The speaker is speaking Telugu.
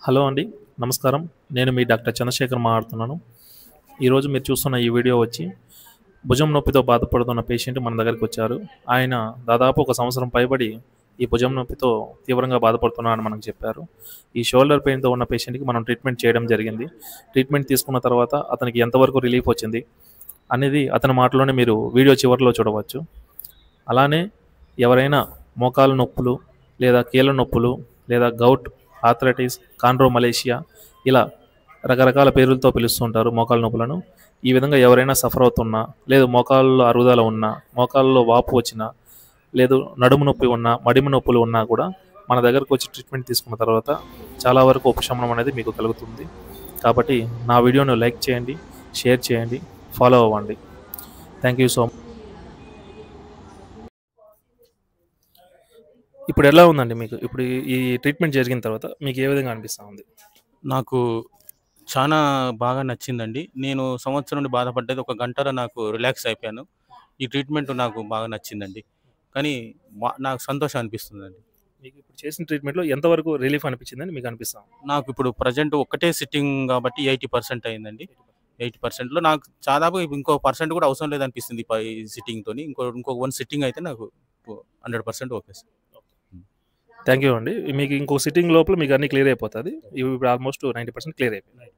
హలో అండి. నమస్కారం. నేను మీ డాక్టర్ చంద్రశేఖర్ మాట్లాడుతున్నాను. ఈరోజు మీరు చూస్తున్న ఈ వీడియో వచ్చి భుజం నొప్పితో బాధపడుతున్న పేషెంట్ మన దగ్గరికొచ్చారు. ఆయన దాదాపు ఒక సంవత్సరం పైబడి ఈ భుజం నొప్పితో తీవ్రంగా బాధపడుతున్నారని మనకు చెప్పారు. ఈ షోల్డర్ పెయిన్‌తో ఉన్న పేషెంట్‌కి మనం ట్రీట్మెంట్ చేయడం జరిగింది. ట్రీట్మెంట్ తీసుకున్న తర్వాత అతనికి ఎంతవరకు రిలీఫ్ వచ్చింది అనేది అతని మాటలోనే మీరు వీడియో చివరిలో చూడవచ్చు. అలానే ఎవరైనా మోకాలు నొప్పులు లేదా కీళ్ళ నొప్పులు లేదా గౌట్, ఆర్థరైటిస్, కాండ్రోమలేషియా ఇలా రకరకాల పేర్లతో పిలుస్తూ ఉంటారు మోకాలు నొప్పులను. ఈ విధంగా ఎవరైనా సఫర్ అవుతున్నా, లేదు మోకాళ్ళలో అరుగుదల ఉన్నా, మోకాళ్ళలో వాపు వచ్చినా, లేదు నడుము నొప్పి ఉన్నా, మడిమ నొప్పులు ఉన్నా కూడా మన దగ్గరకు వచ్చి ట్రీట్మెంట్ తీసుకున్న తర్వాత చాలా వరకు ఉపశమనం అనేది మీకు కలుగుతుంది. కాబట్టి నా వీడియోను లైక్ చేయండి, షేర్ చేయండి, ఫాలో అవ్వండి. Thank you so much. ఇప్పుడు ఎలా ఉందండి మీకు? ఇప్పుడు ఈ ట్రీట్మెంట్ జరిగిన తర్వాత మీకు ఏ విధంగా అనిపిస్తా ఉంది? నాకు చానా బాగా నచ్చిందండి. నేను సంవత్సరం నుండి బాధపడ్డది ఒక గంటలో నాకు రిలాక్స్ అయిపోయాను. ఈ ట్రీట్మెంట్ నాకు బాగా నచ్చిందండి. కానీ నాకు సంతోషం అనిపిస్తుందండి. మీకు ఇప్పుడు చేసిన ట్రీట్మెంట్‌లో ఎంతవరకు రిలీఫ్ అనిపించిందని మీకు అనిపిస్తా ఉంది? నాకు ఇప్పుడు ప్రెజెంట్ ఒక్కటే సిట్టింగ్ కాబట్టి 80% అయిందండి. 80%లో నాకు దాదాపు ఇంకో పర్సెంట్ కూడా అవసరం లేదనిపిస్తుంది ఈ సిట్టింగ్‌తోని. ఇంకో 1 సిట్టింగ్ అయితే నాకు 100% ఓకే సార్. థ్యాంక్ యూ అండి. మీకు ఇంకో సిట్టింగ్ లోపల మీకు అన్నీ క్లియర్ అయిపోతది. ఇప్పుడు ఆల్మోస్ట్ 90% క్లియర్ అయిపోయింది.